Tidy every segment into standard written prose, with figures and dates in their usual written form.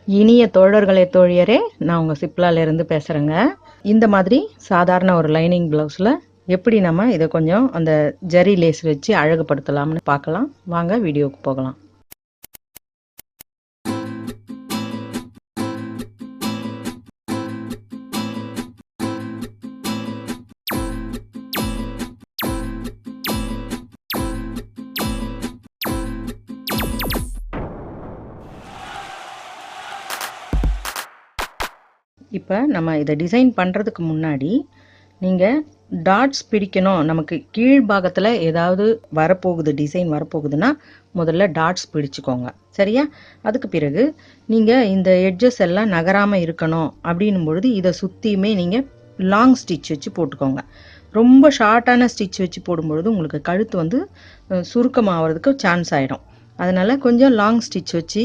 இனிய தோழர்களே தோழியரே, நான் உங்கள் சிப்லாலேருந்து பேசுகிறேங்க. இந்த மாதிரி சாதாரண ஒரு லைனிங் ப்ளவுஸில் எப்படி நம்ம இதை கொஞ்சம் அந்த ஜரி லேஸ் வச்சு அழகுபடுத்தலாம்னு பார்க்கலாம். வாங்க வீடியோவுக்கு போகலாம். இப்போ நம்ம இதை டிசைன் பண்ணுறதுக்கு முன்னாடி நீங்கள் டாட்ஸ் பிடிக்கணும், நமக்கு கீழ்பாகத்தில் ஏதாவது டிசைன் வரப்போகுதுன்னா முதல்ல டாட்ஸ் பிடிச்சிக்கோங்க. சரியா? அதுக்கு பிறகு நீங்கள் இந்த எட்ஜஸ் எல்லாம் நகராமல் இருக்கணும் அப்படின்னும் பொழுது இதை சுற்றியுமே நீங்கள் லாங் ஸ்டிச் வச்சு போட்டுக்கோங்க. ரொம்ப ஷார்ட்டான ஸ்டிச் வச்சு போடும்பொழுது உங்களுக்கு கழுத்து சுருக்கமாகிறதுக்கு சான்ஸ் ஆகிடும். அதனால் கொஞ்சம் லாங் ஸ்டிச் வச்சு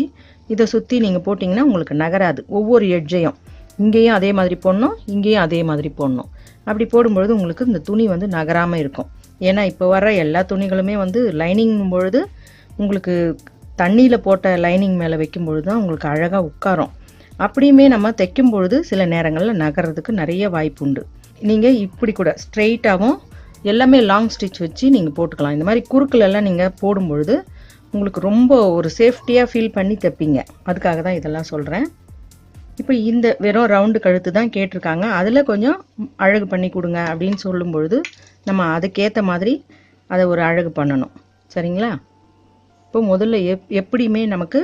இதை சுற்றி நீங்கள் போட்டிங்கன்னா உங்களுக்கு நகராது. ஒவ்வொரு எட்ஜையும் இங்கேயும் அதே மாதிரி போடணும், இங்கேயும் அதே மாதிரி போடணும். அப்படி போடும்பொழுது உங்களுக்கு இந்த துணி நகராமல் இருக்கும். ஏன்னா இப்போ வர எல்லா துணிகளுமே லைனிங் பொழுது உங்களுக்கு தண்ணியில் போட்ட லைனிங் மேலே வைக்கும் பொழுது தான் உங்களுக்கு அழகாக உட்காரும். அப்படியுமே நம்ம தைக்கும் பொழுது சில நேரங்களில் நகர்றதுக்கு நிறைய வாய்ப்பு உண்டு. நீங்கள் இப்படி கூட ஸ்ட்ரெயிட்டாகவும் எல்லாமே லாங் ஸ்டிச் வச்சு நீங்கள் போட்டுக்கலாம். இந்த மாதிரி குறுக்கிலெல்லாம் நீங்கள் போடும்பொழுது உங்களுக்கு ரொம்ப ஒரு சேஃப்டியாக ஃபீல் பண்ணி தைப்பீங்க. அதுக்காக தான் இதெல்லாம் சொல்கிறேன். இப்போ இந்த வெறும் ரவுண்டு கழுத்து தான் கேட்டிருக்காங்க, அதில் கொஞ்சம் அழகு பண்ணி கொடுங்க அப்படின்னு சொல்லும்பொழுது நம்ம அதுக்கேற்ற மாதிரி அதை ஒரு அழகு பண்ணணும். சரிங்களா? இப்போ முதல்ல எப்படியுமே நமக்கு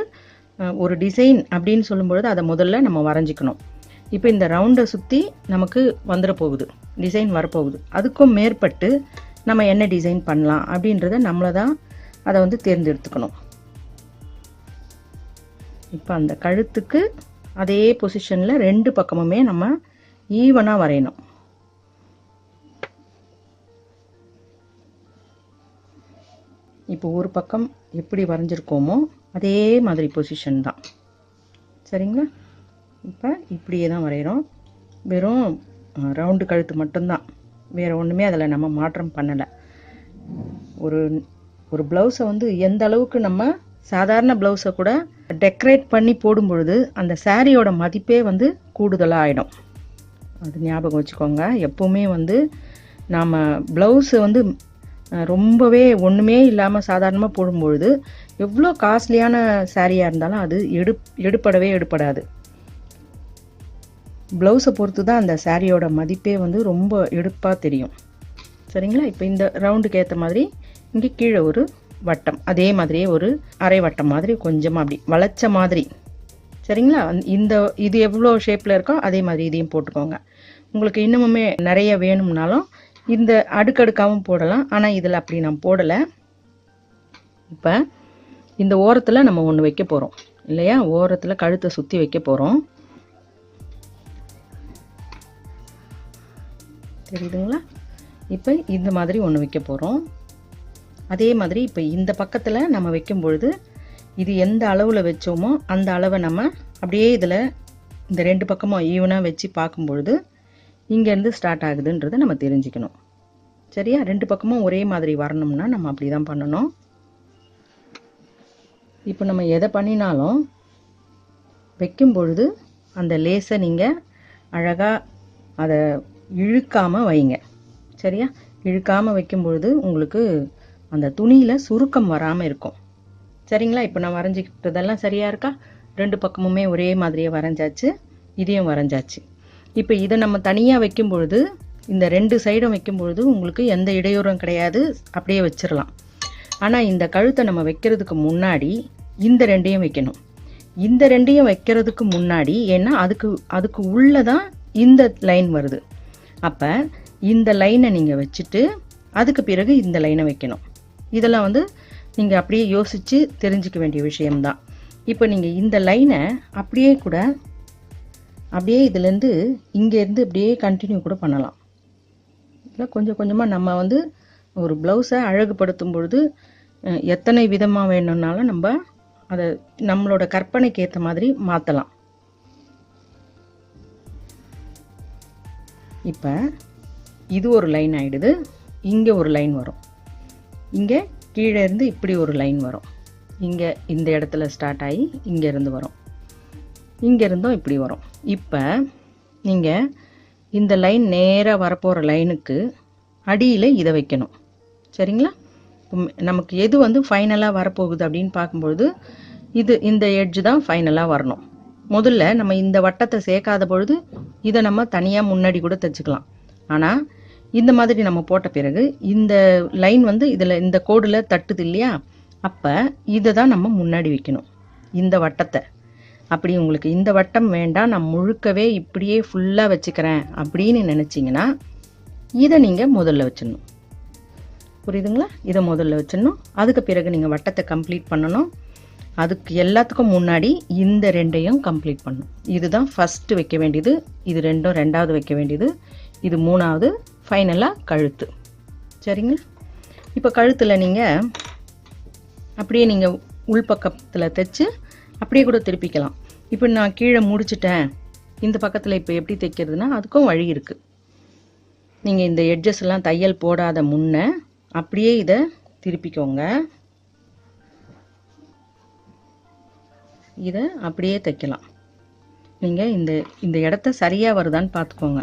ஒரு டிசைன் அப்படின்னு சொல்லும்பொழுது அதை முதல்ல நம்ம வரைஞ்சிக்கணும். இப்போ இந்த ரவுண்டை சுற்றி நமக்கு வந்துட போகுது, டிசைன் வரப்போகுது. அதுக்கும் மேற்பட்டு நம்ம என்ன டிசைன் பண்ணலாம் அப்படின்றத நம்மளை தான் அதை தேர்ந்தெடுத்துக்கணும். இப்போ அந்த கழுத்துக்கு அதே பொசிஷனில் ரெண்டு பக்கமுமே நம்ம ஈவனாக வரையணும். இப்போ ஒரு பக்கம் எப்படி வரைஞ்சிருக்கோமோ அதே மாதிரி பொசிஷன் தான். சரிங்களா? இப்போ இப்படியே தான் வரைகிறோம். வெறும் ரவுண்டு கழுத்து மட்டும்தான், வேறு ஒன்றுமே அதில் நம்ம மாற்றம் பண்ணலை. ஒரு ப்ளவுஸை எந்த அளவுக்கு நம்ம சாதாரண ப்ளவுஸை கூட டெக்கரேட் பண்ணி போடும் பொழுது அந்த சாரியோட மதிப்பே கூடுதலாக ஆகிடும். அது ஞாபகம் வச்சுக்கோங்க. எப்போவுமே நாம் ப்ளவுஸு ரொம்பவே ஒன்றுமே இல்லாமல் சாதாரணமாக போடும்பொழுது எவ்வளோ காஸ்ட்லியான சாரியாக இருந்தாலும் அது எடுப்படாது. ப்ளவுஸை பொறுத்து தான் அந்த சாரியோட மதிப்பே ரொம்ப எடுப்பாக தெரியும். சரிங்களா? இப்போ இந்த ரவுண்டுக்கு ஏற்ற மாதிரி இங்கே கீழே ஒரு வட்டம், அதே மாதிரியே ஒரு அரை வட்டம் மாதிரி கொஞ்சமாக அப்படி வளைச்ச மாதிரி. சரிங்களா? இது எவ்வளோ ஷேப்பில் இருக்கோ அதே மாதிரி இதையும் போட்டுக்கோங்க. உங்களுக்கு இன்னமுமே நிறைய வேணும்னாலும் இந்த அடுக்கடுக்காகவும் போடலாம், ஆனால் இதில் அப்படி நான் போடலை. இப்போ இந்த ஓரத்தில் நம்ம ஒன்று வைக்க போகிறோம் இல்லையா? ஓரத்தில் கழுத்தை சுற்றி வைக்க போகிறோம். தெரியுதுங்களா? இப்போ இந்த மாதிரி ஒன்று வைக்க போகிறோம். அதே மாதிரி இப்போ இந்த பக்கத்தில் நம்ம வைக்கும் பொழுது இது எந்த அளவில் வச்சோமோ அந்த அளவை நம்ம அப்படியே இதில் இந்த ரெண்டு பக்கமும் ஈவனாக வச்சு பார்க்கும்பொழுது இங்கேருந்து ஸ்டார்ட் ஆகுதுன்றதை நம்ம தெரிஞ்சுக்கணும். சரியா? ரெண்டு பக்கமும் ஒரே மாதிரி வரணும்னா நம்ம அப்படி தான் பண்ணணும். இப்போ நம்ம எதை பண்ணினாலும் வைக்கும் பொழுது அந்த லேஸை நீங்கள் அழகாக அதை இழுக்காமல் வைங்க. சரியா? இழுக்காமல் வைக்கும் பொழுது உங்களுக்கு அந்த துணியில் சுருக்கம் வராமல் இருக்கும். சரிங்களா? இப்போ நான் வரைஞ்சிக்கிட்டதெல்லாம் சரியாக இருக்கா? ரெண்டு பக்கமுமே ஒரே மாதிரியே வரைஞ்சாச்சு, இதையும் வரைஞ்சாச்சு. இப்போ இதை நம்ம தனியாக வைக்கும் பொழுது இந்த ரெண்டு சைடும் வைக்கும் பொழுது உங்களுக்கு எந்த இடையூறும் கிடையாது, அப்படியே வச்சிடலாம். ஆனால் இந்த கழுத்தை நம்ம வைக்கிறதுக்கு முன்னாடி இந்த ரெண்டையும் வைக்கணும். இந்த ரெண்டையும் வைக்கிறதுக்கு முன்னாடி, ஏன்னா அதுக்கு உள்ளே தான் இந்த லைன் வருது. அப்போ இந்த லைனை நீங்கள் வச்சுட்டு அதுக்கு பிறகு இந்த லைனை வைக்கணும். இதெல்லாம் நீங்கள் அப்படியே யோசித்து தெரிஞ்சிக்க வேண்டிய விஷயம்தான். இப்போ நீங்கள் இந்த லைனை அப்படியே இதுலேருந்து இங்கேருந்து அப்படியே கண்டினியூ கூட பண்ணலாம். இல்லை கொஞ்சம் கொஞ்சமாக நம்ம ஒரு ப்ளவுஸை அழகுபடுத்தும் பொழுது எத்தனை விதமாக வேணும்னாலும் நம்ம அதை நம்மளோட கற்பனைக்கு ஏற்ற மாதிரி மாற்றலாம். இப்போ இது ஒரு லைன் ஆகிடுது, இங்கே ஒரு லைன் வரும், இங்கே கீழே இருந்து இப்படி ஒரு லைன் வரும், இங்கே இந்த இடத்துல ஸ்டார்ட் ஆகி இங்கேருந்து வரும். இங்கேருந்தும் இப்படி வரும். இப்போ நீங்கள் இந்த லைன் நேராக வரப்போகிற லைனுக்கு அடியில் இதை வைக்கணும். சரிங்களா? நமக்கு எது வந்து ஃபைனலாக வரப்போகுது அப்படின்னு பார்க்கும்பொழுது இந்த எட்ஜ் தான் ஃபைனலாக வரணும். முதல்ல நம்ம இந்த வட்டத்தை சேர்க்காத பொழுது இதை நம்ம தனியாக முன்னாடி கூட தைச்சிக்கலாம். ஆனால் இந்த மாதிரி நம்ம போட்ட பிறகு இந்த லைன் வந்து இதில் இந்த கோடில் தட்டுது இல்லையா, அப்போ இதை தான் நம்ம முன்னாடி வைக்கணும், இந்த வட்டத்தை. அப்படி உங்களுக்கு இந்த வட்டம் வேண்டாம், நான் முழுக்கவே இப்படியே ஃபுல்லாக வச்சுக்கிறேன் அப்படின்னு நினச்சிங்கன்னா இதை நீங்கள் முதல்ல வச்சிடணும். புரியுதுங்களா? இதை முதல்ல வச்சிடணும். அதுக்கு பிறகு நீங்கள் வட்டத்தை கம்ப்ளீட் பண்ணணும். அதுக்கு எல்லாத்துக்கும் முன்னாடி இந்த ரெண்டையும் கம்ப்ளீட் பண்ணணும். இதுதான் ஃபஸ்ட்டு வைக்க வேண்டியது, இது ரெண்டும் ரெண்டாவது வைக்க வேண்டியது, இது மூணாவது, ஃபைனலாக கழுத்து. சரிங்க? இப்போ கழுத்தில் நீங்கள் அப்படியே நீங்கள் உள்பக்கத்தில் தைச்சு அப்படியே கூட திருப்பிக்கலாம். இப்போ நான் கீழே முடிச்சிட்டேன், இந்த பக்கத்தில் இப்போ எப்படி தைக்கிறதுனா அதுக்கும் வழி இருக்குது. நீங்கள் இந்த எட்ஜஸ் எல்லாம் தையல் போடாத முன்ன அப்படியே இதை திருப்பிக்கோங்க. இதை அப்படியே தைக்கலாம். நீங்கள் இந்த இடத்த சரியாக வருதான்னு பார்த்துக்கோங்க.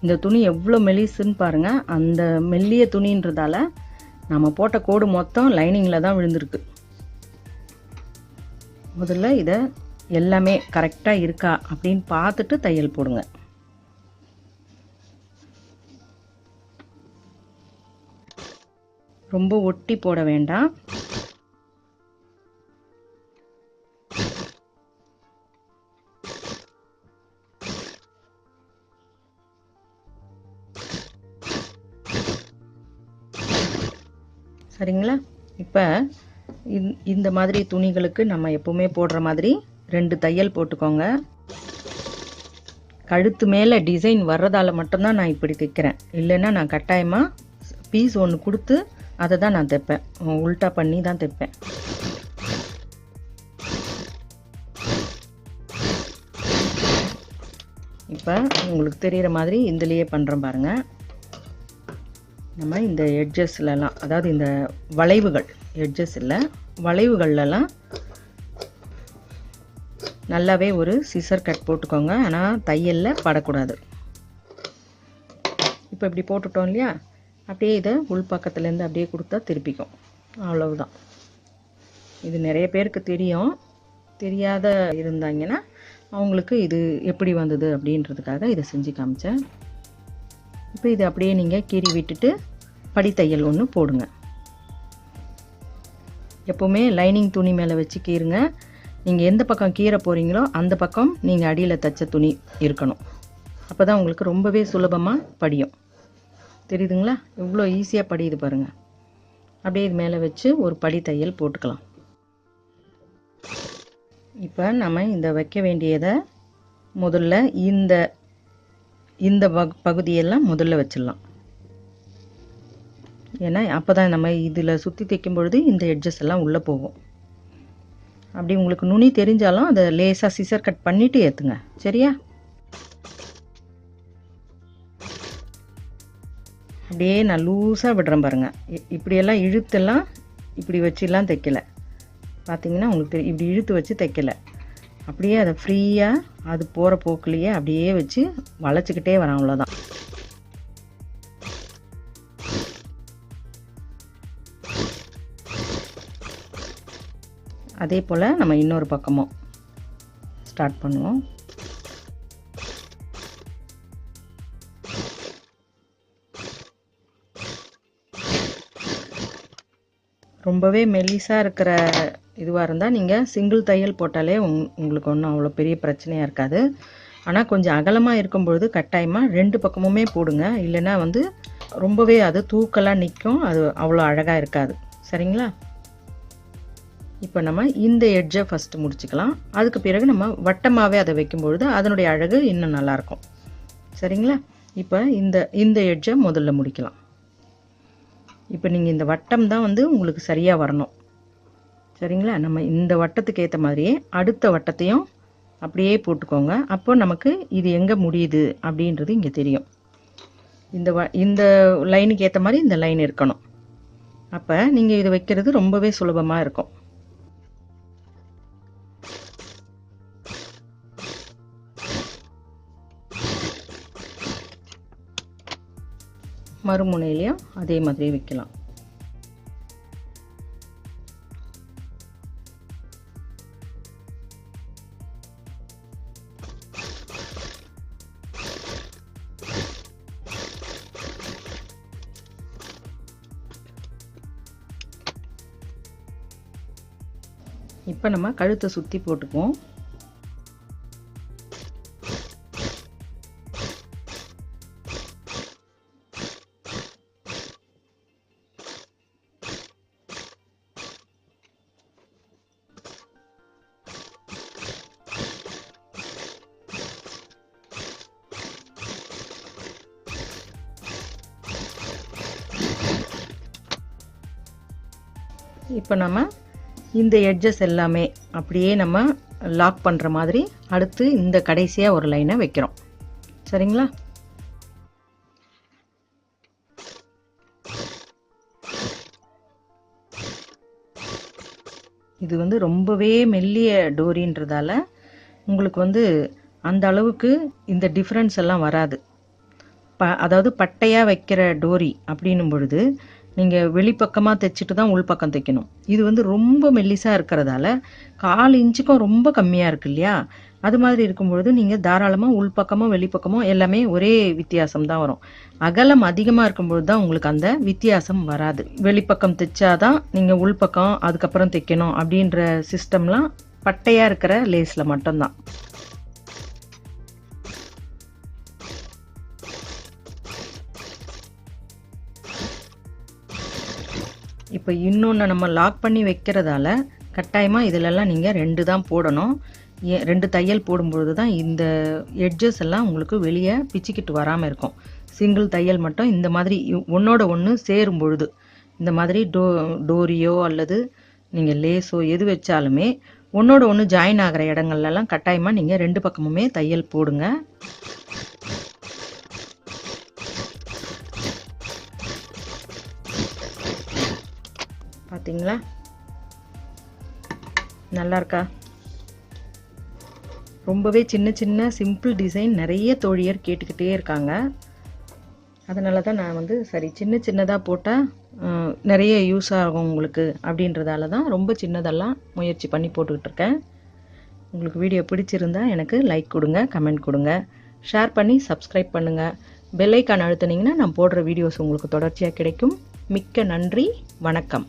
இந்த துணி எவ்வளோ மெலிசுன்னு பாருங்கள். அந்த மெல்லிய துணின்றதால நம்ம போட்ட கோடு மொத்தம் லைனிங்கில் தான் விழுந்திருக்கு. முதல்ல இதை எல்லாமே கரெக்டாக இருக்கா அப்படின்னு பார்த்துட்டு தையல் போடுங்க. ரொம்ப ஒட்டி போட வேண்டாம். சரிங்களா? இப்போ இந்த மாதிரி துணிகளுக்கு நம்ம எப்பவுமே போடுற மாதிரி 2 தையல் போட்டுக்கோங்க. கழுத்து மேலே டிசைன் வர்றதால மட்டும்தான் நான் இப்படி தைக்கிறேன். இல்லைன்னா நான் கட்டாயமாக பீஸ் ஒன்று கொடுத்து அதை தான் நான் தைப்பேன், உல்ட்டா பண்ணி தான் தைப்பேன். இப்போ உங்களுக்கு தெரிகிற மாதிரி இதுலேயே பண்ணுறோம் பாருங்கள். நம்ம இந்த எட்ஜஸ்லலாம், அதாவது இந்த வளைவுகள், எட்ஜஸ் இல்லை வளைவுகள்லாம் நல்லாவே ஒரு சிசர் கட் போட்டுக்கோங்க. ஆனால் தையலில் படக்கூடாது. இப்போ இப்படி போட்டுட்டோம் இல்லையா, அப்படியே இதை உள்பக்கத்துலேருந்து அப்படியே கொடுத்தா திருப்பிக்கும். அவ்வளவுதான். இது நிறைய பேருக்கு தெரியும், தெரியாத இருந்தாங்கன்னா அவங்களுக்கு இது எப்படி வந்தது அப்படின்றதுக்காக இதை செஞ்சு காமிச்சேன். இப்போ இது அப்படியே நீங்கள் கீறி விட்டுட்டு படித்தையல் ஒன்று போடுங்க. எப்போவுமே லைனிங் துணி மேலே வச்சு கீறுங்க. நீங்கள் எந்த பக்கம் கீற போகிறீங்களோ அந்த பக்கம் நீங்கள் அடியில் தைச்ச துணி இருக்கணும். அப்போ தான் உங்களுக்கு ரொம்பவே சுலபமாக படியும். தெரியுதுங்களா? எவ்வளோ ஈஸியாக படியுது பாருங்கள். அப்படியே இது மேலே வச்சு ஒரு படி தையல் போட்டுக்கலாம். இப்போ நம்ம இந்த வைக்க வேண்டியதை முதல்ல இந்த பகுதியெல்லாம் முதல்ல வச்சிடலாம். ஏன்னா அப்போ தான் நம்ம இதில் சுற்றி தைக்கும் பொழுது இந்த எட்ஜஸ் எல்லாம் உள்ளே போகும். அப்படி உங்களுக்கு நுனி தெரிஞ்சாலும் அதை லேசாக சிசர் கட் பண்ணிவிட்டு ஏற்றுங்க. சரியா? அப்படியே நான் லூஸாக விடுறேன் பாருங்கள். இப்படியெல்லாம் இழுத்தெல்லாம் இப்படி வச்சுலாம் தைக்கலை. பார்த்தீங்கன்னா உங்களுக்கு இப்படி இழுத்து வச்சு தைக்கலை. அப்படியே அதை ஃப்ரீயாக அது போகிற போக்குலேயே அப்படியே வச்சு வளைச்சிக்கிட்டே வரேன். அவ்வளோதான். அதே போல் நம்ம இன்னொரு பக்கமும் ஸ்டார்ட் பண்ணுவோம். ரொம்பவே மெல்லிசாக இருக்கிற இதுவாக இருந்தால் நீங்கள் சிங்கிள் தையல் போட்டாலே உங்களுக்கு ஒன்றும் அவ்வளோ பெரிய பிரச்சனையாக இருக்காது. ஆனால் கொஞ்சம் அகலமாக இருக்கும்பொழுது கட்டாயமாக 2 பக்கமுமே போடுங்க. இல்லைன்னா வந்து ரொம்பவே அது தூக்கலாக நிற்கும், அது அவ்வளோ அழகாக இருக்காது. சரிங்களா? இப்போ நம்ம இந்த எட்ஜை ஃபஸ்ட்டு முடிச்சுக்கலாம். அதுக்கு பிறகு நம்ம வட்டமாகவே அதை வைக்கும்பொழுது அதனுடைய அழகு இன்னும் நல்லாயிருக்கும். சரிங்களா? இப்போ இந்த எட்ஜை முதல்ல முடிக்கலாம். இப்போ நீங்கள் இந்த வட்டம் தான் வந்து உங்களுக்கு சரியாக வரணும். சரிங்களா? நம்ம இந்த வட்டத்துக்கு ஏற்ற மாதிரியே அடுத்த வட்டத்தையும் அப்படியே போட்டுக்கோங்க. அப்போ நமக்கு இது எங்கே முடியுது அப்படின்றது இங்கே தெரியும். இந்த லைனுக்கு ஏற்ற மாதிரி இந்த லைன் இருக்கணும். அப்போ நீங்கள் இது வைக்கிறது ரொம்பவே சுலபமாக இருக்கும். மறுமுனையிலையும் அதே மாதிரி வைக்கலாம். இப்போ நம்ம கழுத்தை சுற்றி போட்டுக்குவோம். இப்போ நம்ம இந்த எட்ஜஸ் எல்லாமே அப்படியே நம்ம லாக் பண்ணுற மாதிரி அடுத்து இந்த கடைசியாக ஒரு லைனை வைக்கிறோம். சரிங்களா? இது வந்து ரொம்பவே மெல்லிய டோரின்றதால உங்களுக்கு வந்து அந்த அளவுக்கு இந்த டிஃப்ரென்ஸ் எல்லாம் வராது. அதாவது பட்டையாக வைக்கிற டோரி அப்படின்னும் பொழுது நீங்கள் வெளிப்பக்கமாக தைச்சிட்டு தான் உள்பக்கம் தைக்கணும். இது வந்து ரொம்ப மெல்லிசாக இருக்கிறதால 1/4 இன்ச்சுக்கும் ரொம்ப கம்மியாக இருக்கு இல்லையா? அது மாதிரி இருக்கும்பொழுது நீங்கள் தாராளமாக உள்பக்கமோ வெளிப்பக்கமோ எல்லாமே ஒரே வித்தியாசம் தான் வரும். அகலம் அதிகமாக இருக்கும்பொழுது தான் உங்களுக்கு அந்த வித்தியாசம் வராது. வெளிப்பக்கம் தைச்சாதான் நீங்கள் உள்பக்கம் அதுக்கப்புறம் தைக்கணும் அப்படின்ற சிஸ்டம்லாம் பட்டையாக இருக்கிற லேஸில் மட்டும்தான். இப்போ இன்னொன்று நம்ம லாக் பண்ணி வைக்கிறதால கட்டாயமாக இதிலெல்லாம் நீங்கள் 2 தான் போடணும். 2 தையல் போடும்பொழுது தான் இந்த எட்ஜஸ் எல்லாம் உங்களுக்கு வெளியே பிச்சுக்கிட்டு வராமல் இருக்கும். சிங்கிள் தையல் மட்டும் இந்த மாதிரி ஒன்றோட ஒன்று சேரும் பொழுது இந்த மாதிரி டோரியோ அல்லது நீங்கள் லேஸோ எது வச்சாலுமே ஒன்றோட ஒன்று ஜாயின் ஆகிற இடங்கள்லாம் கட்டாயமாக நீங்கள் 2 பக்கமுமே தையல் போடுங்க. பார்த்தீங்களா? நல்லா இருக்கா? ரொம்பவே சின்ன சின்ன சிம்பிள் டிசைன் நிறைய தோழியர் கேட்டுக்கிட்டே இருக்காங்க. அதனால தான் நான் வந்து சரி சின்ன சின்னதாக போட்டால் நிறைய யூஸ் ஆகும் உங்களுக்கு அப்படின்றதால தான் ரொம்ப சின்னதெல்லாம் முயற்சி பண்ணி போட்டுக்கிட்டு இருக்கேன். உங்களுக்கு வீடியோ பிடிச்சிருந்தா எனக்கு லைக் கொடுங்க, கமெண்ட் கொடுங்க, ஷேர் பண்ணி சப்ஸ்கிரைப் பண்ணுங்கள். பெல் ஐக்கான் அழுத்துனீங்கன்னா நான் போடுற வீடியோஸ் உங்களுக்கு தொடர்ச்சியாக கிடைக்கும். மிக்க நன்றி. வணக்கம்.